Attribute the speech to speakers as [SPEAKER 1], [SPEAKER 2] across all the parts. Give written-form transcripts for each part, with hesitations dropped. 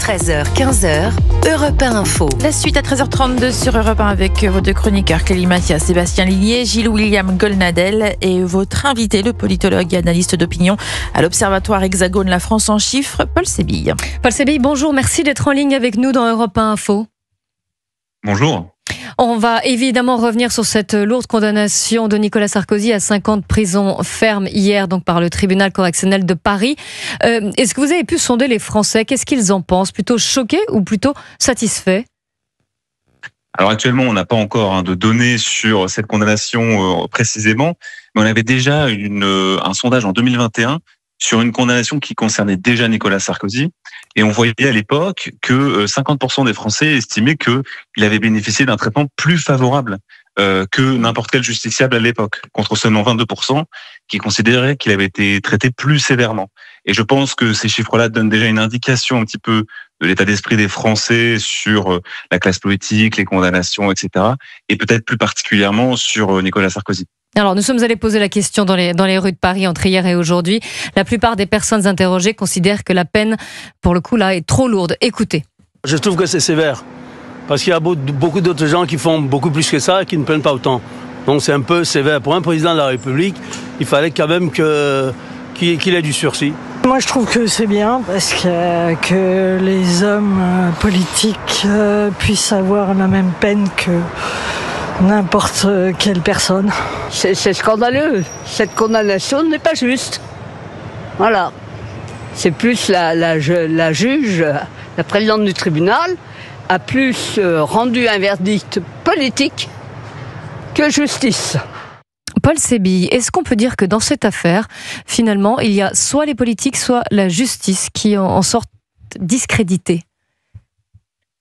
[SPEAKER 1] 13h, 15h, Europe 1 Info.
[SPEAKER 2] La suite à 13h32 sur Europe 1 avec vos deux chroniqueurs Clélie Mathias, Sébastien Lillier, Gilles-William Golnadel et votre invité, le politologue et analyste d'opinion à l'Observatoire Hexagone La France en chiffres, Paul Sébille.
[SPEAKER 3] Paul Sébille, bonjour, merci d'être en ligne avec nous dans Europe 1 Info.
[SPEAKER 4] Bonjour.
[SPEAKER 3] On va évidemment revenir sur cette lourde condamnation de Nicolas Sarkozy à 5 ans de prison ferme hier donc par le tribunal correctionnel de Paris. Est-ce que vous avez pu sonder les Français? Qu'est-ce qu'ils en pensent? Plutôt choqués ou plutôt satisfaits?
[SPEAKER 4] Alors actuellement, on n'a pas encore de données sur cette condamnation précisément, mais on avait déjà un sondage en 2021 sur une condamnation qui concernait déjà Nicolas Sarkozy. Et on voyait à l'époque que 50% des Français estimaient qu'il avait bénéficié d'un traitement plus favorable que n'importe quel justiciable à l'époque, contre seulement 22% qui considéraient qu'il avait été traité plus sévèrement. Et je pense que ces chiffres-là donnent déjà une indication un petit peu de l'état d'esprit des Français sur la classe politique, les condamnations, etc. Et peut-être plus particulièrement sur Nicolas Sarkozy.
[SPEAKER 3] Alors, nous sommes allés poser la question dans les rues de Paris entre hier et aujourd'hui. La plupart des personnes interrogées considèrent que la peine, pour le coup, là, est trop lourde. Écoutez.
[SPEAKER 5] Je trouve que c'est sévère. Parce qu'il y a beaucoup d'autres gens qui font beaucoup plus que ça et qui ne prennent pas autant. Donc c'est un peu sévère. Pour un président de la République, il fallait quand même qu'il ait du sursis.
[SPEAKER 6] Moi, je trouve que c'est bien parce que les hommes politiques puissent avoir la même peine que n'importe quelle personne.
[SPEAKER 7] C'est scandaleux. Cette condamnation n'est pas juste. Voilà. C'est plus la juge, la présidente du tribunal, a plus rendu un verdict politique que justice.
[SPEAKER 3] Paul Sébille, est-ce qu'on peut dire que dans cette affaire, finalement, il y a soit les politiques, soit la justice qui en sortent discréditées?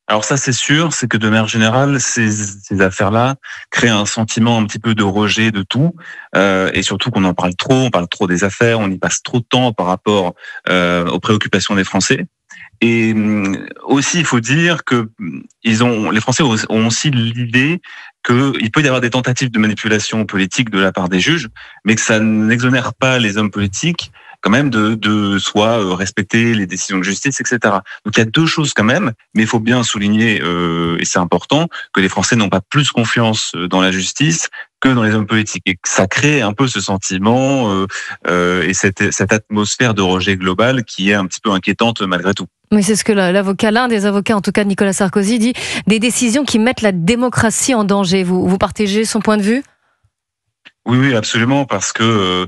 [SPEAKER 4] Alors ça, c'est sûr, c'est que de manière générale, ces affaires-là créent un sentiment un petit peu de rejet de tout, et surtout qu'on en parle trop, on parle trop des affaires, on y passe trop de temps par rapport aux préoccupations des Français. Et aussi, il faut dire que les Français ont aussi l'idée qu'il peut y avoir des tentatives de manipulation politique de la part des juges, mais que ça n'exonère pas les hommes politiques quand même de soit respecter les décisions de justice, etc. Donc il y a deux choses quand même, mais il faut bien souligner, et c'est important, que les Français n'ont pas plus confiance dans la justice que dans les hommes politiques. Et que ça crée un peu ce sentiment et cette atmosphère de rejet global qui est un petit peu inquiétante malgré tout.
[SPEAKER 3] Oui, c'est ce que l'un des avocats, en tout cas Nicolas Sarkozy, dit, des décisions qui mettent la démocratie en danger. Vous partagez son point de vue ?
[SPEAKER 4] Oui, absolument, parce que,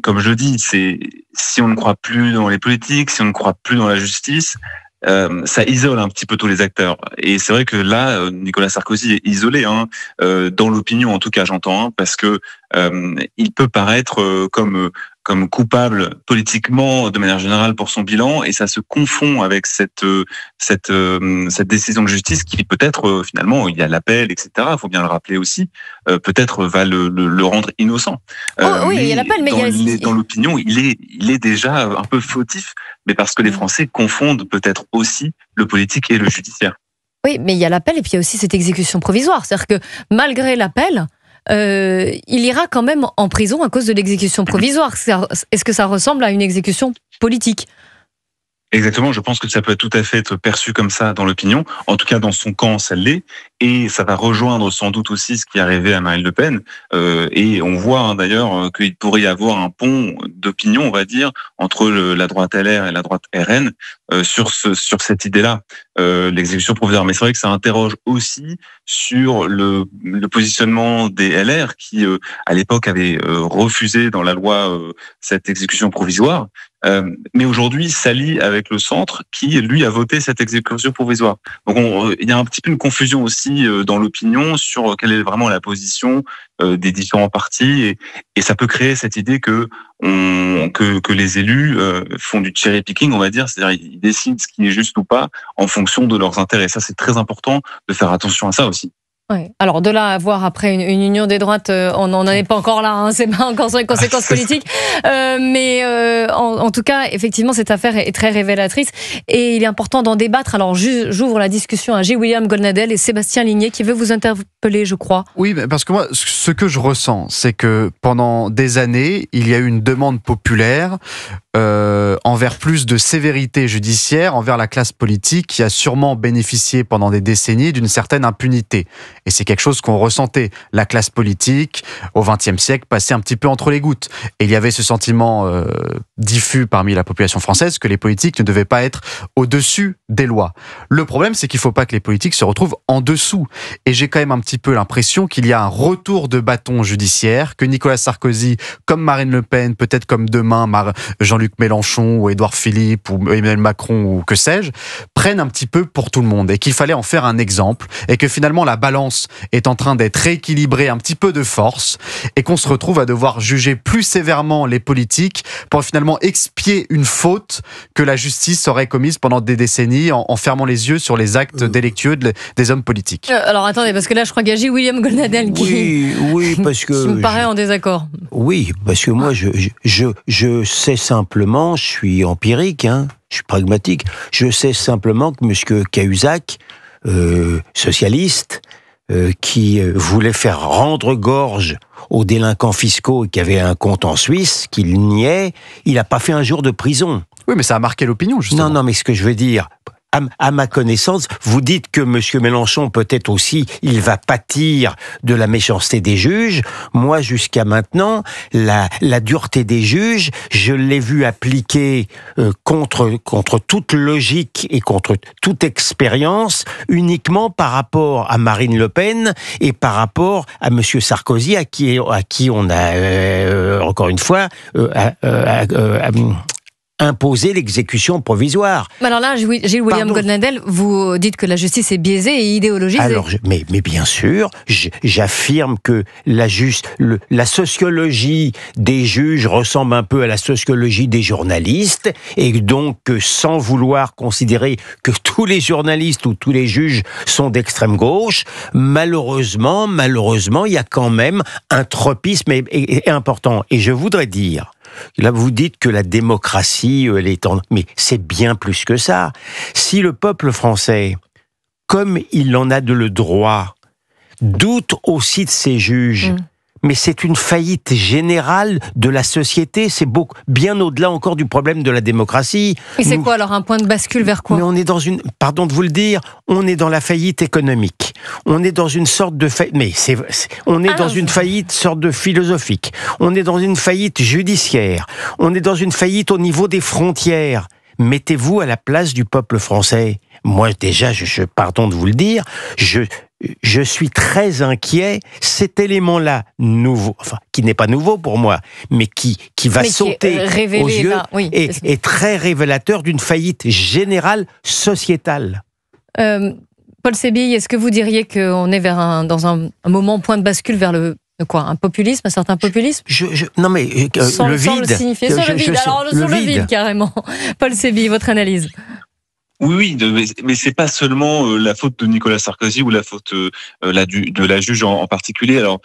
[SPEAKER 4] comme je dis, si on ne croit plus dans les politiques, si on ne croit plus dans la justice, ça isole un petit peu tous les acteurs. Et c'est vrai que là, Nicolas Sarkozy est isolé, dans l'opinion en tout cas, j'entends, parce que il peut paraître comme coupable politiquement de manière générale pour son bilan, et ça se confond avec cette décision de justice qui peut-être finalement, il y a l'appel, etc. Il faut bien le rappeler aussi, peut-être va le rendre innocent.
[SPEAKER 3] Oui, il y a l'appel, mais
[SPEAKER 4] dans l'opinion, il est déjà un peu fautif, mais parce que les Français confondent peut-être aussi le politique et le judiciaire.
[SPEAKER 3] Oui, mais il y a l'appel et puis il y a aussi cette exécution provisoire, c'est-à-dire que malgré l'appel, il ira quand même en prison à cause de l'exécution provisoire. Est-ce que ça ressemble à une exécution politique ?
[SPEAKER 4] Exactement, je pense que ça peut tout à fait être perçu comme ça dans l'opinion. En tout cas, dans son camp, ça l'est. Et ça va rejoindre sans doute aussi ce qui est arrivé à Marine Le Pen. Et on voit d'ailleurs qu'il pourrait y avoir un pont d'opinion, on va dire, entre la droite LR et la droite RN sur cette idée-là, l'exécution provisoire. Mais c'est vrai que ça interroge aussi sur le positionnement des LR qui, à l'époque, avaient refusé dans la loi cette exécution provisoire. Mais aujourd'hui s'allie avec le centre qui, lui, a voté cette exécution provisoire. Donc il y a un petit peu une confusion aussi dans l'opinion sur quelle est vraiment la position des différents partis, et ça peut créer cette idée que les élus font du cherry picking, on va dire, c'est-à-dire ils décident ce qui est juste ou pas en fonction de leurs intérêts. Ça, c'est très important de faire attention à ça aussi.
[SPEAKER 3] Ouais. Alors de là à voir après une union des droites, on n'en est pas encore là, hein, c'est pas encore sur les conséquences politiques. Mais en tout cas, effectivement, cette affaire est très révélatrice et il est important d'en débattre. Alors j'ouvre la discussion à J. William Goldnadel et Sébastien Ligné qui veut vous interpeller, je crois.
[SPEAKER 8] Oui, parce que moi, ce que je ressens, c'est que pendant des années, il y a eu une demande populaire envers plus de sévérité judiciaire envers la classe politique qui a sûrement bénéficié pendant des décennies d'une certaine impunité. Et c'est quelque chose qu'on ressentait. La classe politique, au XXe siècle, passait un petit peu entre les gouttes. Et il y avait ce sentiment diffus parmi la population française que les politiques ne devaient pas être au-dessus des lois. Le problème, c'est qu'il ne faut pas que les politiques se retrouvent en dessous. Et j'ai quand même un petit peu l'impression qu'il y a un retour de bâton judiciaire, que Nicolas Sarkozy, comme Marine Le Pen, peut-être comme demain Jean-Luc Mélenchon ou Édouard Philippe ou Emmanuel Macron ou que sais-je, prennent un petit peu pour tout le monde et qu'il fallait en faire un exemple et que finalement la balance est en train d'être rééquilibrée un petit peu de force et qu'on se retrouve à devoir juger plus sévèrement les politiques pour finalement expier une faute que la justice aurait commise pendant des décennies en fermant les yeux sur les actes délictueux des hommes politiques.
[SPEAKER 3] Alors attendez, parce que là je crois qu'il y a J. William Goldnadel qui
[SPEAKER 9] parce que
[SPEAKER 3] me paraît en désaccord.
[SPEAKER 9] Oui, parce que moi je sais simplement, je suis empirique, je suis pragmatique, je sais simplement que M. Cahuzac, socialiste, qui voulait faire rendre gorge aux délinquants fiscaux et qui avait un compte en Suisse, qu'il niait, il n'a pas fait un jour de prison.
[SPEAKER 8] Oui, mais ça a marqué l'opinion, justement.
[SPEAKER 9] Non, mais ce que je veux dire, à ma connaissance, vous dites que M. Mélenchon, peut-être aussi, il va pâtir de la méchanceté des juges. Moi, jusqu'à maintenant, la dureté des juges, je l'ai vu appliquer contre toute logique et contre toute expérience, uniquement par rapport à Marine Le Pen et par rapport à M. Sarkozy, à qui on a, encore une fois, imposer l'exécution provisoire.
[SPEAKER 3] Alors là, J. William Goldnadel, vous dites que la justice est biaisée et idéologisée.
[SPEAKER 9] Alors, mais bien sûr, j'affirme que la sociologie des juges ressemble un peu à la sociologie des journalistes, et donc, sans vouloir considérer que tous les journalistes ou tous les juges sont d'extrême gauche, malheureusement, il y a quand même un tropisme important. Et je voudrais dire, là, vous dites que la démocratie, elle est mais c'est bien plus que ça. Si le peuple français, comme il en a le droit, doute aussi de ses juges, mais c'est une faillite générale de la société, c'est bien au-delà encore du problème de la démocratie.
[SPEAKER 3] Et c'est quoi alors, un point de bascule vers quoi ?
[SPEAKER 9] Mais on est dans pardon de vous le dire, on est dans la faillite économique. On est dans une sorte de une faillite sorte de philosophique. On est dans une faillite judiciaire. On est dans une faillite au niveau des frontières. Mettez-vous à la place du peuple français. Moi, déjà, pardon de vous le dire, je suis très inquiet. Cet élément-là, nouveau, qui n'est pas nouveau pour moi, mais qui va sauter aux yeux, est très révélateur d'une faillite générale sociétale.
[SPEAKER 3] Paul Sébille, est-ce que vous diriez qu'on est dans un moment point de bascule vers un populisme, un certain populisme ?
[SPEAKER 9] Non mais le vide.
[SPEAKER 3] Sans le signifier, sur le vide carrément. Paul Sébille, votre analyse ?
[SPEAKER 4] Oui, mais c'est pas seulement la faute de Nicolas Sarkozy ou la faute de la juge en particulier. Alors,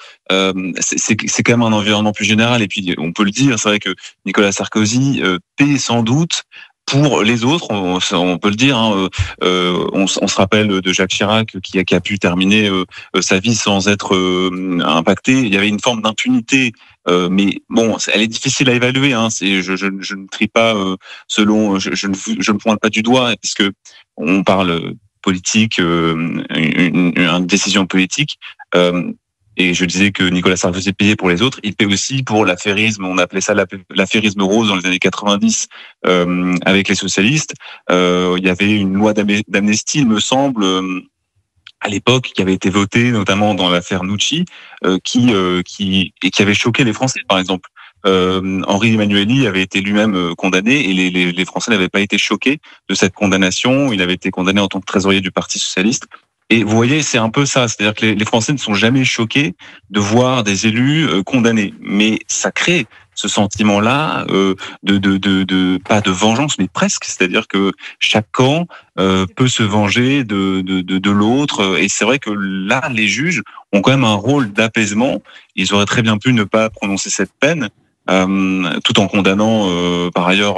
[SPEAKER 4] c'est quand même un environnement plus général. Et puis, on peut le dire, c'est vrai que Nicolas Sarkozy paie sans doute pour les autres, on peut le dire. On se rappelle de Jacques Chirac qui a pu terminer sa vie sans être impacté. Il y avait une forme d'impunité, mais bon, elle est difficile à évaluer. Je ne trie pas selon, je ne pointe pas du doigt puisque on parle politique, une décision politique. Et je disais que Nicolas Sarkozy payait pour les autres. Il paie aussi pour l'affairisme. On appelait ça l'affairisme rose dans les années 90 avec les socialistes. Il y avait une loi d'amnistie, il me semble, à l'époque, qui avait été votée notamment dans l'affaire Nucci, qui avait choqué les Français, par exemple. Henri Emmanuelli avait été lui-même condamné et les Français n'avaient pas été choqués de cette condamnation. Il avait été condamné en tant que trésorier du Parti socialiste. Et vous voyez, c'est un peu ça. C'est-à-dire que les Français ne sont jamais choqués de voir des élus condamnés. Mais ça crée ce sentiment-là pas de vengeance, mais presque. C'est-à-dire que chaque camp peut se venger de l'autre. Et c'est vrai que là, les juges ont quand même un rôle d'apaisement. Ils auraient très bien pu ne pas prononcer cette peine. Tout en condamnant par ailleurs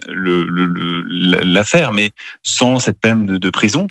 [SPEAKER 4] l'affaire, mais sans cette peine de prison,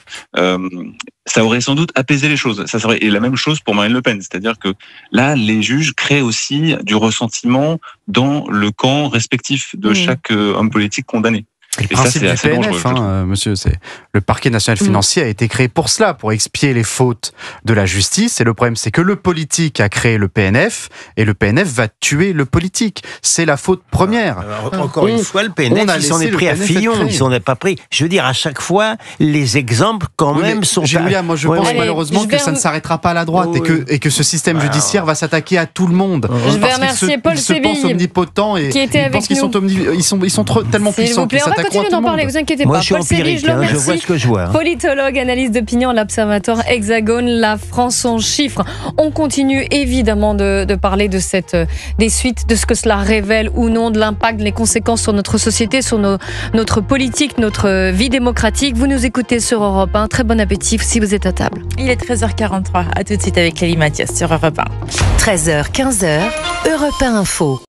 [SPEAKER 4] ça aurait sans doute apaisé les choses. Ça serait, et la même chose pour Marine Le Pen, c'est-à-dire que là, les juges créent aussi du ressentiment dans le camp respectif de chaque homme politique condamné.
[SPEAKER 8] Le
[SPEAKER 4] et ça,
[SPEAKER 8] principe
[SPEAKER 4] c'est
[SPEAKER 8] du
[SPEAKER 4] assez
[SPEAKER 8] PNF,
[SPEAKER 4] dangereux.
[SPEAKER 8] monsieur, c'est le parquet national financier a été créé pour cela, pour expier les fautes de la justice. Et le problème, c'est que le politique a créé le PNF et le PNF va tuer le politique. C'est la faute première.
[SPEAKER 9] Alors, encore une fois, le PNF, ils s'en est pris à Fillon, ils s'en est pas pris. Je veux dire, à chaque fois, les exemples quand même sont.
[SPEAKER 8] Julien, moi je pense
[SPEAKER 3] Allez,
[SPEAKER 8] malheureusement que ça ne s'arrêtera pas à la droite et que ce système judiciaire va s'attaquer à tout le monde.
[SPEAKER 3] Je vais remercier Paul Sébille,
[SPEAKER 8] ils se pensent omnipotents et
[SPEAKER 3] qui était
[SPEAKER 8] ils
[SPEAKER 3] avec
[SPEAKER 8] pensent qu'ils
[SPEAKER 3] nous.
[SPEAKER 8] sont tellement
[SPEAKER 3] S'il
[SPEAKER 8] puissants
[SPEAKER 3] vous plaît,
[SPEAKER 8] qu'ils
[SPEAKER 3] on va
[SPEAKER 8] s'attaquent à
[SPEAKER 3] continuer
[SPEAKER 8] tout
[SPEAKER 3] d'en
[SPEAKER 8] le
[SPEAKER 3] parler,
[SPEAKER 8] monde.
[SPEAKER 3] vous inquiétez
[SPEAKER 9] Moi,
[SPEAKER 3] pas.
[SPEAKER 9] je suis
[SPEAKER 3] Paul Sébille,
[SPEAKER 9] empirique,
[SPEAKER 3] je le
[SPEAKER 9] je
[SPEAKER 3] remercie.
[SPEAKER 9] vois ce que je vois.
[SPEAKER 3] Politologue, analyse d'opinion à l'Observatoire Hexagone, la France en chiffres. On continue évidemment de parler de des suites, de ce que cela révèle ou non, de l'impact, des conséquences sur notre société, sur notre politique, notre vie démocratique. Vous nous écoutez sur Europe 1. Très bon appétit si vous êtes à table.
[SPEAKER 2] Il est 13h43. À tout de suite avec Clélie Mathias sur Europe 1.
[SPEAKER 1] 13h, 15h, Europe 1 Info.